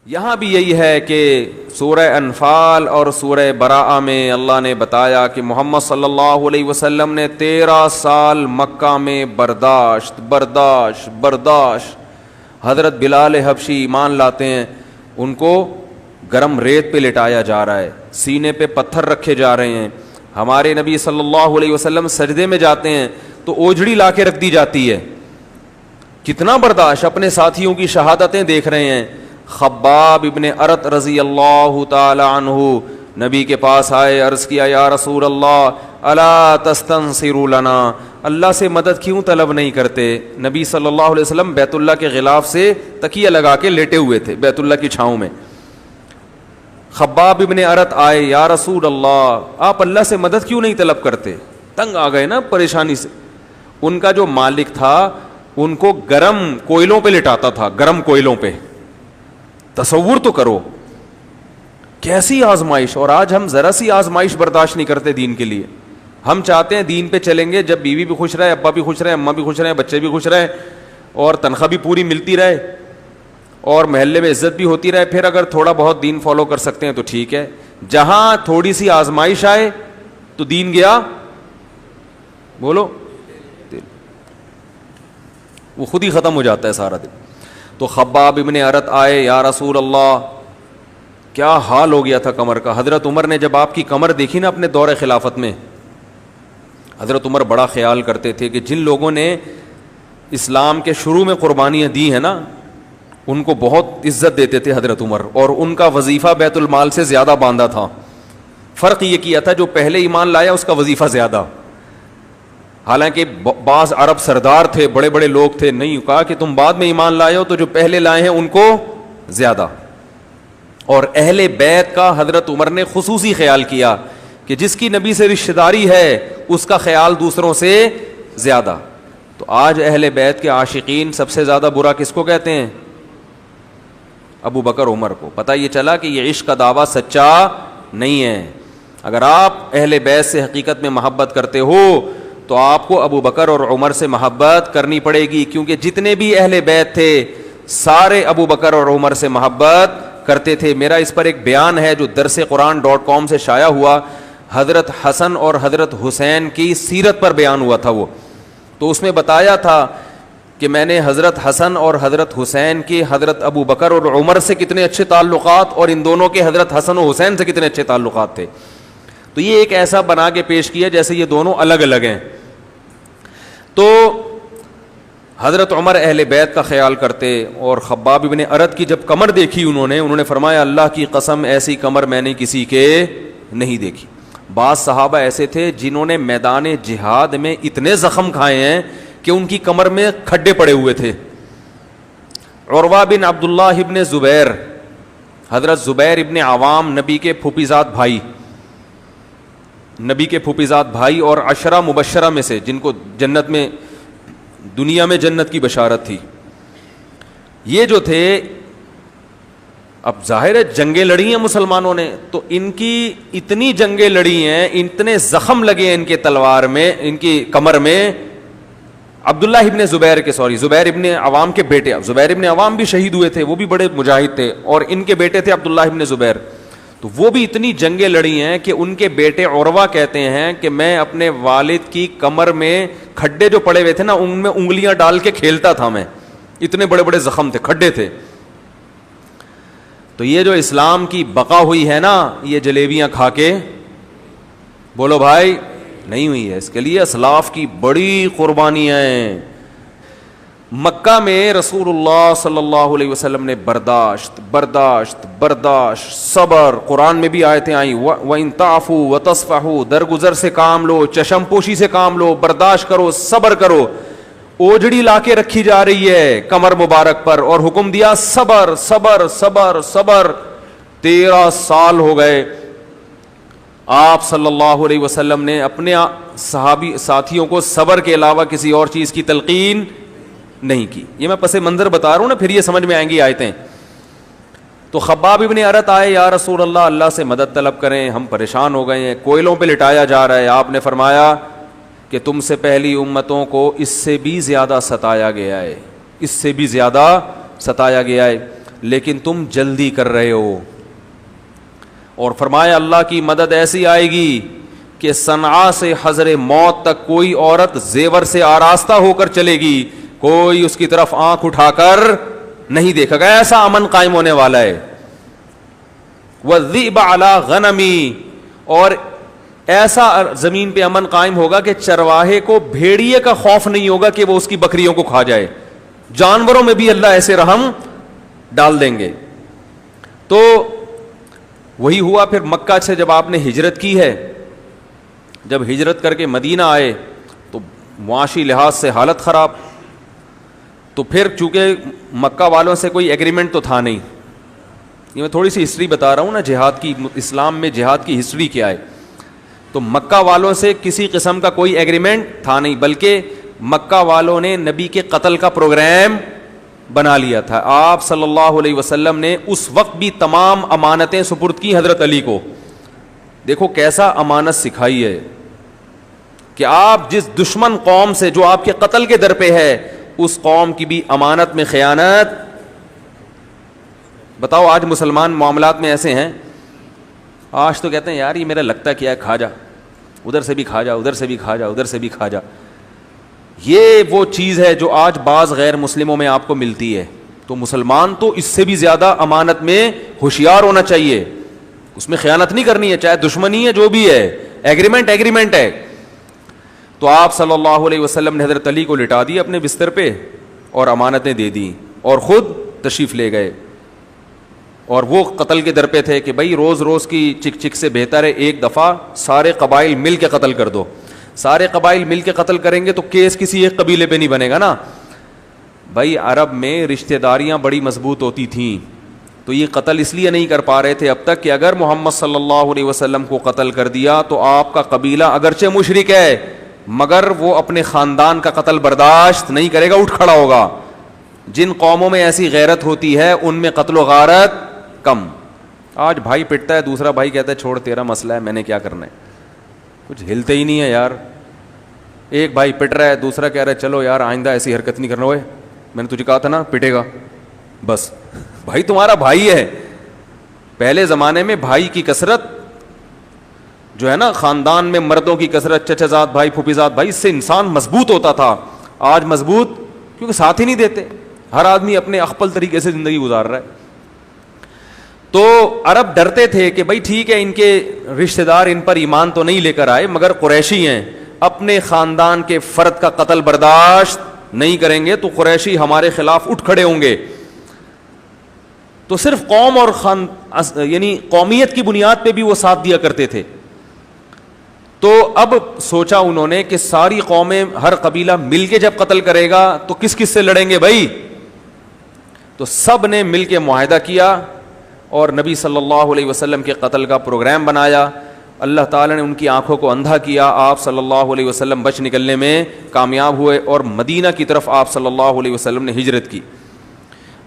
یہاں بھی یہی ہے کہ سورہ انفال اور سورہ براءہ میں اللہ نے بتایا کہ محمد صلی اللہ علیہ وسلم نے 13 سال مکہ میں برداشت. حضرت بلال حبشی ایمان لاتے ہیں, ان کو گرم ریت پہ لٹایا جا رہا ہے, سینے پہ پتھر رکھے جا رہے ہیں. ہمارے نبی صلی اللہ علیہ وسلم سجدے میں جاتے ہیں تو اوجھڑی لا کے رکھ دی جاتی ہے. کتنا برداشت, اپنے ساتھیوں کی شہادتیں دیکھ رہے ہیں. خباب ابن ارت رضی اللہ تعالی عنہ نبی کے پاس آئے, عرض کیا یا رسول اللہ الا تستنصروا لنا, اللہ سے مدد کیوں طلب نہیں کرتے؟ نبی صلی اللہ علیہ وسلم بیت اللہ کے غلاف سے تکیہ لگا کے لیٹے ہوئے تھے بیت اللہ کی چھاؤں میں. خباب ابن ارت آئے, یا رسول اللہ آپ اللہ سے مدد کیوں نہیں طلب کرتے؟ تنگ آ گئے نا پریشانی سے. ان کا جو مالک تھا ان کو گرم کوئلوں پہ لٹاتا تھا, گرم کوئلوں پہ. تصور تو کرو کیسی آزمائش. اور آج ہم ذرا سی آزمائش برداشت نہیں کرتے دین کے لیے. ہم چاہتے ہیں دین پہ چلیں گے جب بیوی بھی خوش رہے, ابا بھی خوش رہے, اماں بھی خوش رہے, بچے بھی خوش رہے, اور تنخواہ بھی پوری ملتی رہے, اور محلے میں عزت بھی ہوتی رہے. پھر اگر تھوڑا بہت دین فالو کر سکتے ہیں تو ٹھیک ہے. جہاں تھوڑی سی آزمائش آئے تو دین گیا, بولو, وہ خود ہی ختم ہو جاتا ہے سارا دن. تو خباب ابن ارت آئے, یا رسول اللہ کیا حال ہو گیا تھا کمر کا. حضرت عمر نے جب آپ کی کمر دیکھی نا اپنے دور خلافت میں, حضرت عمر بڑا خیال کرتے تھے کہ جن لوگوں نے اسلام کے شروع میں قربانیاں دی ہیں نا ان کو بہت عزت دیتے تھے حضرت عمر, اور ان کا وظیفہ بیت المال سے زیادہ باندھا تھا. فرق یہ کیا تھا جو پہلے ایمان لایا اس کا وظیفہ زیادہ. حالانکہ بعض عرب سردار تھے, بڑے بڑے لوگ تھے, نہیں کہا کہ تم بعد میں ایمان لائے ہو تو جو پہلے لائے ہیں ان کو زیادہ. اور اہل بیت کا حضرت عمر نے خصوصی خیال کیا کہ جس کی نبی سے رشتہ داری ہے اس کا خیال دوسروں سے زیادہ. تو آج اہل بیت کے عاشقین سب سے زیادہ برا کس کو کہتے ہیں؟ ابو بکر عمر کو. پتہ یہ چلا کہ یہ عشق کا دعویٰ سچا نہیں ہے. اگر آپ اہل بیت سے حقیقت میں محبت کرتے ہو تو آپ کو ابو بکر اور عمر سے محبت کرنی پڑے گی, کیونکہ جتنے بھی اہل بیت تھے سارے ابو بکر اور عمر سے محبت کرتے تھے. میرا اس پر ایک بیان ہے جو درسقرآن.com سے شائع ہوا. حضرت حسن اور حضرت حسین کی سیرت پر بیان ہوا تھا وہ. تو اس میں بتایا تھا کہ میں نے حضرت حسن اور حضرت حسین کی حضرت ابو بکر اور عمر سے کتنے اچھے تعلقات, اور ان دونوں کے حضرت حسن و حسین سے کتنے اچھے تعلقات تھے. تو یہ ایک ایسا بنا کے پیش کیا جیسے یہ دونوں الگ الگ ہیں. تو حضرت عمر اہل بیت کا خیال کرتے, اور خباب ابن ارت کی جب کمر دیکھی انہوں نے فرمایا اللہ کی قسم ایسی کمر میں نے کسی کے نہیں دیکھی. بعض صحابہ ایسے تھے جنہوں نے میدان جہاد میں اتنے زخم کھائے ہیں کہ ان کی کمر میں کھڈے پڑے ہوئے تھے. عروہ بن عبداللہ ابن زبیر, حضرت زبیر ابن عوام نبی کے پھوپھیزاد بھائی اور 10 مبشرہ میں سے جن کو جنت میں دنیا میں جنت کی بشارت تھی, یہ جو تھے اب ظاہر ہے جنگیں لڑی ہیں مسلمانوں نے, تو ان کی اتنی جنگیں لڑی ہیں, اتنے زخم لگے ہیں ان کے تلوار میں, ان کی کمر میں. عبداللہ ابن زبیر ابن عوام کے بیٹے, زبیر ابن عوام بھی شہید ہوئے تھے, وہ بھی بڑے مجاہد تھے, اور ان کے بیٹے تھے عبداللہ ابن زبیر. تو وہ بھی اتنی جنگیں لڑی ہیں کہ ان کے بیٹے عروہ کہتے ہیں کہ میں اپنے والد کی کمر میں کھڈے جو پڑے ہوئے تھے نا ان میں انگلیاں ڈال کے کھیلتا تھا میں, اتنے بڑے بڑے زخم تھے, کھڈے تھے. تو یہ جو اسلام کی بقا ہوئی ہے نا یہ جلیبیاں کھا کے, بولو بھائی, نہیں ہوئی ہے. اس کے لیے اسلاف کی بڑی قربانیاں ہیں. مکہ میں رسول اللہ صلی اللہ علیہ وسلم نے برداشت, صبر. قرآن میں بھی آیتیں آئیں وَإِن تَعْفُوا وَتَصْفَحُوا, درگزر سے کام لو, چشم پوشی سے کام لو, برداشت کرو, صبر کرو. اوجڑی لا کے رکھی جا رہی ہے کمر مبارک پر, اور حکم دیا صبر صبر صبر صبر. 13 سال ہو گئے. آپ صلی اللہ علیہ وسلم نے اپنے صحابی ساتھیوں کو صبر کے علاوہ کسی اور چیز کی تلقین نہیں کی. یہ میں پس منظر بتا رہا ہوں نا, پھر یہ سمجھ میں آئیں گی آیتیں. تو خباب ابن ارت آئے, یا رسول اللہ اللہ سے مدد طلب کریں, ہم پریشان ہو گئے ہیں, کوئلوں پہ لٹایا جا رہا ہے. آپ نے فرمایا کہ تم سے پہلی امتوں کو اس سے بھی زیادہ ستایا گیا ہے, لیکن تم جلدی کر رہے ہو. اور فرمایا اللہ کی مدد ایسی آئے گی کہ صنعاء سے حضر موت تک کوئی عورت زیور سے آراستہ ہو کر چلے گی, کوئی اس کی طرف آنکھ اٹھا کر نہیں دیکھے گا. ایسا امن قائم ہونے والا ہے. وَالذِّئْبَ عَلَىٰ غَنَمِي, اور ایسا زمین پہ امن قائم ہوگا کہ چرواہے کو بھیڑیے کا خوف نہیں ہوگا کہ وہ اس کی بکریوں کو کھا جائے. جانوروں میں بھی اللہ ایسے رحم ڈال دیں گے. تو وہی ہوا پھر مکہ سے جب آپ نے ہجرت کی ہے, جب ہجرت کر کے مدینہ آئے تو معاشی لحاظ سے حالت خراب. تو پھر چونکہ مکہ والوں سے کوئی ایگریمنٹ تو تھا نہیں, یہ میں تھوڑی سی ہسٹری بتا رہا ہوں نا جہاد کی, اسلام میں جہاد کی ہسٹری کیا ہے. تو مکہ والوں سے کسی قسم کا کوئی ایگریمنٹ تھا نہیں, بلکہ مکہ والوں نے نبی کے قتل کا پروگرام بنا لیا تھا. آپ صلی اللہ علیہ وسلم نے اس وقت بھی تمام امانتیں سپرد کی حضرت علی کو. دیکھو کیسا امانت سکھائی ہے کہ آپ جس دشمن قوم سے جو آپ کے قتل کے در پہ ہے, اس قوم کی بھی امانت میں خیانت. بتاؤ آج مسلمان معاملات میں ایسے ہیں, آج تو کہتے ہیں یار یہ میرا لگتا کیا ہے, کھا جا, ادھر سے بھی کھا جا, ادھر سے بھی کھا جا, ادھر سے بھی کھا جا. یہ وہ چیز ہے جو آج بعض غیر مسلموں میں آپ کو ملتی ہے. تو مسلمان تو اس سے بھی زیادہ امانت میں ہوشیار ہونا چاہیے, اس میں خیانت نہیں کرنی ہے, چاہے دشمنی ہے جو بھی ہے, ایگریمنٹ ہے. تو آپ صلی اللہ علیہ وسلم نے حضرت علی کو لٹا دی اپنے بستر پہ اور امانتیں دے دی اور خود تشریف لے گئے. اور وہ قتل کے در پہ تھے کہ بھائی روز روز کی چک چک سے بہتر ہے ایک دفعہ سارے قبائل مل کے قتل کر دو. سارے قبائل مل کے قتل کریں گے تو کیس کسی ایک قبیلے پہ نہیں بنے گا نا. بھائی عرب میں رشتہ داریاں بڑی مضبوط ہوتی تھیں, تو یہ قتل اس لیے نہیں کر پا رہے تھے اب تک کہ اگر محمد صلی اللہ علیہ وسلم کو قتل کر دیا تو آپ کا قبیلہ اگرچہ مشرک ہے مگر وہ اپنے خاندان کا قتل برداشت نہیں کرے گا, اٹھ کھڑا ہوگا. جن قوموں میں ایسی غیرت ہوتی ہے ان میں قتل و غارت کم. آج بھائی پٹتا ہے, دوسرا بھائی کہتا ہے چھوڑ تیرا مسئلہ ہے, میں نے کیا کرنا ہے, کچھ ہلتے ہی نہیں ہے یار. ایک بھائی پٹ رہا ہے, دوسرا کہہ رہا ہے چلو یار آئندہ ایسی حرکت نہیں کرنا, ہوئے میں نے تجھے کہا تھا نا پٹے گا, بس بھائی تمہارا بھائی ہے. پہلے زمانے میں بھائی کی کثرت جو ہے نا, خاندان میں مردوں کی کثرت, چچا زاد بھائی, پھوپھی زاد بھائی, اس سے انسان مضبوط ہوتا تھا. آج مضبوط کیونکہ ساتھ ہی نہیں دیتے, ہر آدمی اپنے اخپل طریقے سے زندگی گزار رہا ہے. تو عرب ڈرتے تھے کہ بھائی ٹھیک ہے ان کے رشتہ دار ان پر ایمان تو نہیں لے کر آئے مگر قریشی ہیں, اپنے خاندان کے فرد کا قتل برداشت نہیں کریں گے تو قریشی ہمارے خلاف اٹھ کھڑے ہوں گے. تو صرف قوم اور یعنی قومیت کی بنیاد پہ بھی وہ ساتھ دیا کرتے تھے. تو اب سوچا انہوں نے کہ ساری قومیں, ہر قبیلہ مل کے جب قتل کرے گا تو کس کس سے لڑیں گے بھائی. تو سب نے مل کے معاہدہ کیا اور نبی صلی اللہ علیہ وسلم کے قتل کا پروگرام بنایا. اللہ تعالیٰ نے ان کی آنکھوں کو اندھا کیا, آپ صلی اللہ علیہ وسلم بچ نکلنے میں کامیاب ہوئے اور مدینہ کی طرف آپ صلی اللہ علیہ وسلم نے ہجرت کی.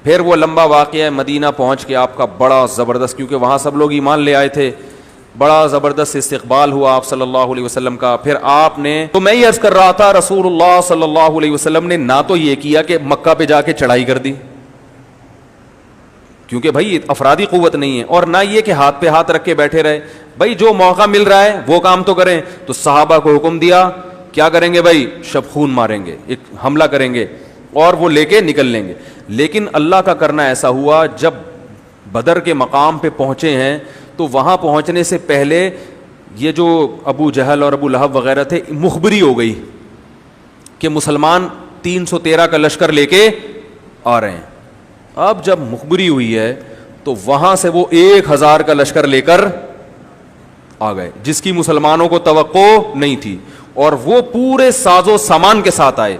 پھر وہ لمبا واقعہ ہے, مدینہ پہنچ کے آپ کا بڑا زبردست, کیونکہ وہاں سب لوگ ایمان لے آئے تھے, بڑا زبردست استقبال ہوا آپ صلی اللہ علیہ وسلم کا. پھر آپ نے, تو میں یہ عرض کر رہا تھا, رسول اللہ صلی اللہ علیہ وسلم نے نہ تو یہ کیا کہ مکہ پہ جا کے چڑھائی کر دی کیونکہ بھائی افرادی قوت نہیں ہے, اور نہ یہ کہ ہاتھ پہ ہاتھ رکھ کے بیٹھے رہے, بھائی جو موقع مل رہا ہے وہ کام تو کریں. تو صحابہ کو حکم دیا کیا کریں گے بھائی, شبخون ماریں گے, ایک حملہ کریں گے اور وہ لے کے نکل لیں گے. لیکن اللہ کا کرنا ایسا ہوا, جب بدر کے مقام پہ پہنچے ہیں تو وہاں پہنچنے سے پہلے یہ جو ابو جہل اور ابو لہب وغیرہ تھے, مخبری ہو گئی کہ مسلمان 313 کا لشکر لے کے آ رہے ہیں. اب جب مخبری ہوئی ہے تو وہاں سے وہ 1000 کا لشکر لے کر آ گئے جس کی مسلمانوں کو توقع نہیں تھی, اور وہ پورے ساز و سامان کے ساتھ آئے.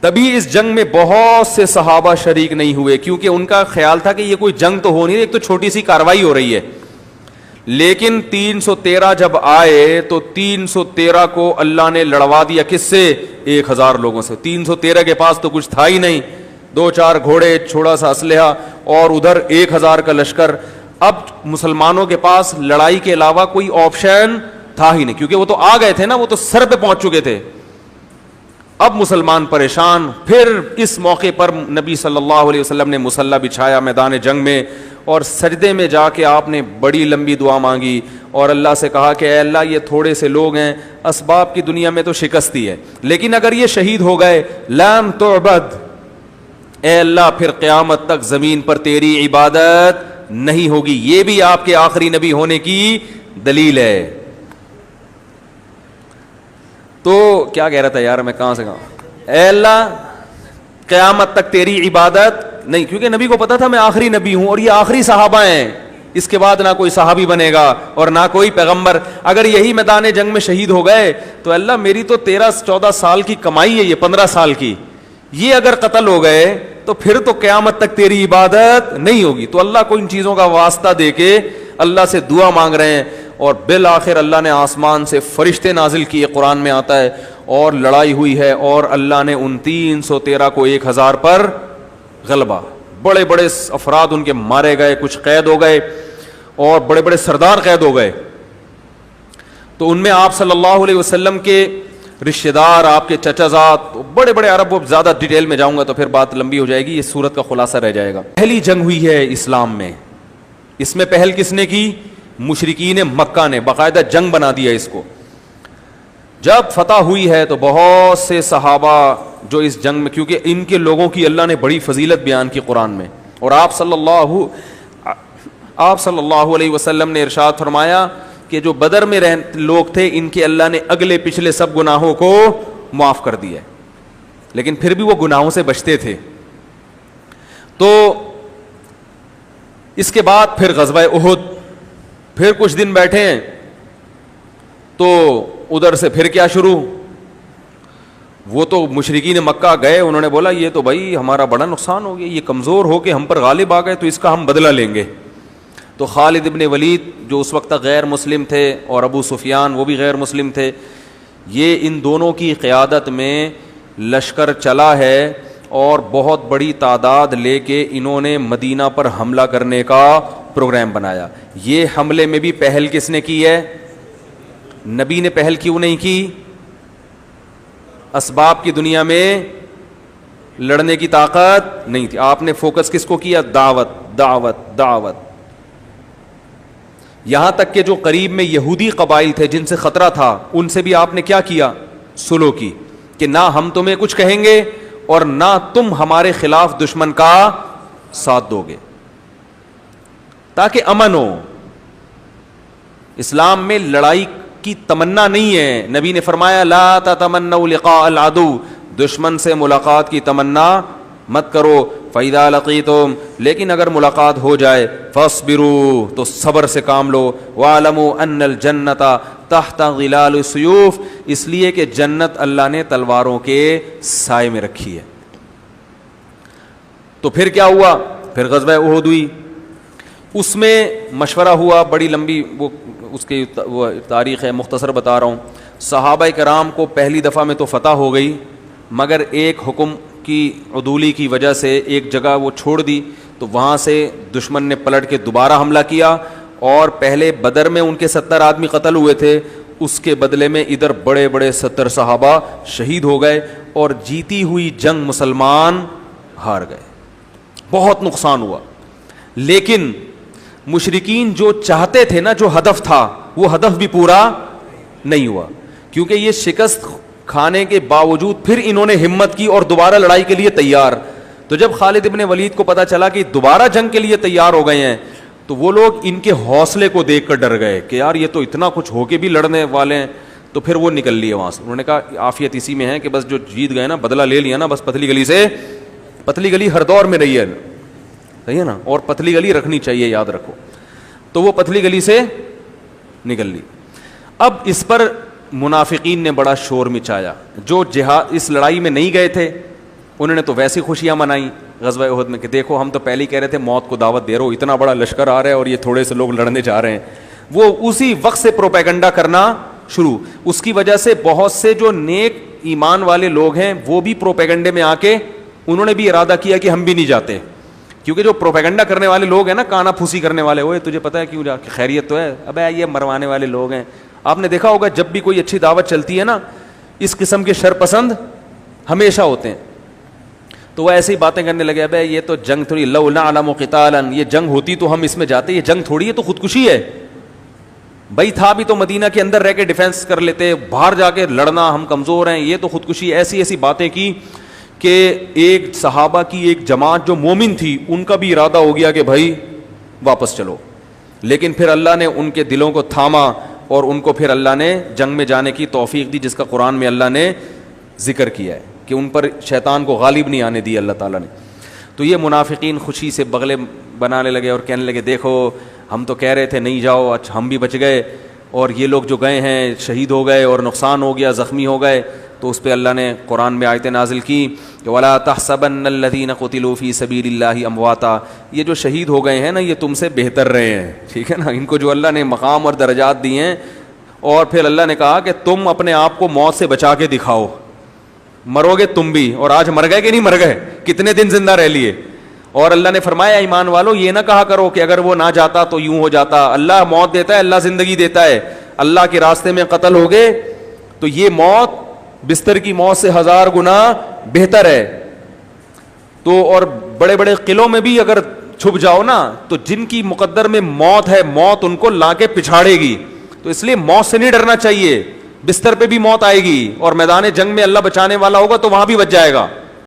تبھی اس جنگ میں بہت سے صحابہ شریک نہیں ہوئے کیونکہ ان کا خیال تھا کہ یہ کوئی جنگ تو ہو نہیں, ایک تو چھوٹی سی کاروائی ہو رہی ہے. لیکن 313 جب آئے تو 313 کو اللہ نے لڑوا دیا, کس سے, 1000 لوگوں سے. 313 کے پاس تو کچھ تھا ہی نہیں, 2-4 گھوڑے, چھوڑا سا اسلحہ, اور ادھر 1000 کا لشکر. اب مسلمانوں کے پاس لڑائی کے علاوہ کوئی آپشن تھا ہی نہیں کیونکہ وہ تو آ گئے تھے نا, وہ تو سر پہ پہنچ چکے تھے. اب مسلمان پریشان. پھر اس موقع پر نبی صلی اللہ علیہ وسلم نے مصلی بچھایا میدان جنگ میں, اور سجدے میں جا کے آپ نے بڑی لمبی دعا مانگی اور اللہ سے کہا کہ اے اللہ یہ تھوڑے سے لوگ ہیں, اسباب کی دنیا میں تو شکستی ہے, لیکن اگر یہ شہید ہو گئے لم تعبد, اے اللہ پھر قیامت تک زمین پر تیری عبادت نہیں ہوگی. یہ بھی آپ کے آخری نبی ہونے کی دلیل ہے. تو کیا کہہ رہا تھا یار, میں کہاں سے کہاں, اے اللہ قیامت تک تیری عبادت نہیں, کیونکہ نبی کو پتا تھا میں آخری نبی ہوں اور یہ آخری صحابہ ہیں, اس کے بعد نہ کوئی صحابی بنے گا اور نہ کوئی پیغمبر. اگر یہی میدان جنگ میں شہید ہو گئے تو اللہ میری تو 13-14 سال کی کمائی ہے, یہ 15 سال کی, یہ اگر قتل ہو گئے تو پھر تو قیامت تک تیری عبادت نہیں ہوگی. تو اللہ کو ان چیزوں کا واسطہ دے کے اللہ سے دعا مانگ رہے ہیں, اور بالآخر اللہ نے آسمان سے فرشتے نازل کیے, قرآن میں آتا ہے, اور لڑائی ہوئی ہے, اور اللہ نے ان 313 کو 1000 پر غلبہ. بڑے بڑے افراد ان کے مارے گئے, کچھ قید ہو گئے, اور بڑے بڑے سردار قید ہو گئے. تو ان میں آپ صلی اللہ علیہ وسلم کے رشتہ دار, آپ کے چچا زاد, بڑے بڑے عرب. وہ زیادہ ڈیٹیل میں جاؤں گا تو پھر بات لمبی ہو جائے گی, یہ سورت کا خلاصہ رہ جائے گا. پہلی جنگ ہوئی ہے اسلام میں, اس میں پہل کس نے کی؟ مشرکین مکہ نے, باقاعدہ جنگ بنا دیا اس کو. جب فتح ہوئی ہے تو بہت سے صحابہ جو اس جنگ میں, کیونکہ ان کے لوگوں کی اللہ نے بڑی فضیلت بیان کی قرآن میں, اور آپ صلی اللہ علیہ وسلم نے ارشاد فرمایا کہ جو بدر میں لوگ تھے ان کے اللہ نے اگلے پچھلے سب گناہوں کو معاف کر دیا, لیکن پھر بھی وہ گناہوں سے بچتے تھے. تو اس کے بعد پھر غزوہ احد, پھر کچھ دن بیٹھے ہیں تو ادھر سے پھر کیا شروع, وہ تو مشرکین مکہ گئے, انہوں نے بولا یہ تو بھائی ہمارا بڑا نقصان ہو گیا, یہ کمزور ہو کے ہم پر غالب آ گئے تو اس کا ہم بدلہ لیں گے. تو خالد ابن ولید جو اس وقت غیر مسلم تھے, اور ابو سفیان وہ بھی غیر مسلم تھے, یہ ان دونوں کی قیادت میں لشکر چلا ہے, اور بہت بڑی تعداد لے کے انہوں نے مدینہ پر حملہ کرنے کا پروگرام بنایا. یہ حملے میں بھی پہل کس نے کی ہے؟ نبی نے پہل کیوں نہیں کی؟ اسباب کی دنیا میں لڑنے کی طاقت نہیں تھی. آپ نے فوکس کس کو کیا؟ دعوت دعوت دعوت. یہاں تک کہ جو قریب میں یہودی قبائل تھے جن سے خطرہ تھا, ان سے بھی آپ نے کیا کیا؟ سلو کی, کہ نہ ہم تمہیں کچھ کہیں گے اور نہ تم ہمارے خلاف دشمن کا ساتھ دو گے, تاکہ امن ہو. اسلام میں لڑائی کی تمنا نہیں ہے. نبی نے فرمایا لا تتمنوا لقاء العدو, دشمن سے ملاقات کی تمنا مت کرو. فَإِذَا لَقِيتُمْ, لیکن اگر ملاقات ہو جائے, فَاصْبِرُوا, تو صبر سے کام لو. وَاعْلَمُوا أَنَّ الْجَنَّةَ تَحْتَ ظِلَالِ السُّيُوفِ, اس لیے کہ جنت اللہ نے تلواروں کے سائے میں رکھی ہے. تو پھر کیا ہوا؟ پھر غزوہ احد ہوئی. اس میں مشورہ ہوا, بڑی لمبی وہ اس کی وہ تاریخ ہے, مختصر بتا رہا ہوں. صحابہ کرام کو پہلی دفعہ میں تو فتح ہو گئی, مگر ایک حکم کی عدولی کی وجہ سے ایک جگہ وہ چھوڑ دی, تو وہاں سے دشمن نے پلٹ کے دوبارہ حملہ کیا, اور پہلے بدر میں ان کے 70 آدمی قتل ہوئے تھے, اس کے بدلے میں ادھر بڑے بڑے 70 صحابہ شہید ہو گئے, اور جیتی ہوئی جنگ مسلمان ہار گئے. بہت نقصان ہوا. لیکن مشرکین جو چاہتے تھے نا, جو ہدف تھا, وہ ہدف بھی پورا نہیں ہوا, کیونکہ یہ شکست کھانے کے باوجود پھر انہوں نے ہمت کی اور دوبارہ لڑائی کے لیے تیار. تو جب خالد ابن ولید کو پتا چلا کہ دوبارہ جنگ کے لیے تیار ہو گئے ہیں, تو وہ لوگ ان کے حوصلے کو دیکھ کر ڈر گئے کہ یار یہ تو اتنا کچھ ہو کے بھی لڑنے والے ہیں. تو پھر وہ نکل لیے وہاں سے. انہوں نے کہا عافیت اسی میں ہے کہ بس جو جیت گئے نا, بدلہ لے لیا نا, بس پتلی گلی سے, پتلی گلی ہر دور میں رہی ہے, صحیح ہے نا, اور پتلی گلی رکھنی چاہیے, یاد رکھو. تو وہ پتلی گلی سے نکل لی. اب اس پر منافقین نے بڑا شور مچایا. جو جہاد اس لڑائی میں نہیں گئے تھے انہوں نے تو ویسی خوشیاں منائی غزوہ احد میں کہ دیکھو ہم تو پہلے ہی کہہ رہے تھے موت کو دعوت دے رہے ہو, اتنا بڑا لشکر آ رہا ہے اور یہ تھوڑے سے لوگ لڑنے جا رہے ہیں. وہ اسی وقت سے پروپیگنڈا کرنا شروع. اس کی وجہ سے بہت سے جو نیک ایمان والے لوگ ہیں وہ بھی پروپیگنڈے میں آ کے انہوں نے بھی ارادہ کیا کہ ہم بھی نہیں جاتے, کیونکہ جو پروپیگنڈا کرنے والے لوگ ہیں نا, کانا پھوسی کرنے والے, ہوئے تجھے پتہ ہے کیوں جا, خیریت تو ہے, ابے یہ مروانے والے لوگ ہیں. آپ نے دیکھا ہوگا جب بھی کوئی اچھی دعوت چلتی ہے نا, اس قسم کے شر پسند ہمیشہ ہوتے ہیں. تو وہ ایسی باتیں کرنے لگے, ابے یہ تو جنگ تھوڑی, لو نعلم قتالا, یہ جنگ ہوتی تو ہم اس میں جاتے, یہ جنگ تھوڑی ہے, تو خودکشی ہے بھائی. تھا بھی تو مدینہ کے اندر رہ کے ڈیفینس کر لیتے, باہر جا کے لڑنا, ہم کمزور ہیں, یہ تو خودکشی. ایسی ایسی باتیں کی کہ ایک صحابہ کی ایک جماعت جو مومن تھی ان کا بھی ارادہ ہو گیا کہ بھائی واپس چلو, لیکن پھر اللہ نے ان کے دلوں کو تھاما اور ان کو پھر اللہ نے جنگ میں جانے کی توفیق دی, جس کا قرآن میں اللہ نے ذکر کیا ہے کہ ان پر شیطان کو غالب نہیں آنے دی اللہ تعالیٰ نے. تو یہ منافقین خوشی سے بغلے بنانے لگے اور کہنے لگے دیکھو ہم تو کہہ رہے تھے نہیں جاؤ, اچھا ہم بھی بچ گئے, اور یہ لوگ جو گئے ہیں شہید ہو گئے اور نقصان ہو گیا, زخمی ہو گئے. تو اس پہ اللہ نے قرآن میں آیتیں نازل کی کہ وَلَا تَحْسَبَنَّ الَّذِينَ قُتِلُوا فِي سَبِيلِ اللَّهِ أَمْوَاتًا, یہ جو شہید ہو گئے ہیں نا یہ تم سے بہتر رہے ہیں, ٹھیک ہے نا. ان کو جو اللہ نے مقام اور درجات دیے ہیں, اور پھر اللہ نے کہا کہ تم اپنے آپ کو موت سے بچا کے دکھاؤ, مرو گے تم بھی, اور آج مر گئے کہ نہیں مر گئے, کتنے دن زندہ رہ لیے. اور اللہ نے فرمایا ایمان والو یہ نہ کہا کرو کہ اگر وہ نہ جاتا تو یوں ہو جاتا, اللہ موت دیتا ہے, اللہ زندگی دیتا ہے. اللہ کے راستے میں قتل ہو گئے تو یہ موت بستر کی موت سے 1000 گنا بہتر ہے. تو اور بڑے بڑے قلعوں میں بھی اگر چھپ جاؤ نا تو جن کی مقدر میں موت ہے, موت ان کو لا کے پچھاڑے گی. تو اس لیے موت سے نہیں ڈرنا چاہیے, بستر پہ بھی موت آئے گی, اور میدان جنگ میں اللہ بچانے والا ہوگا تو وہاں بھی بچ جائے گا.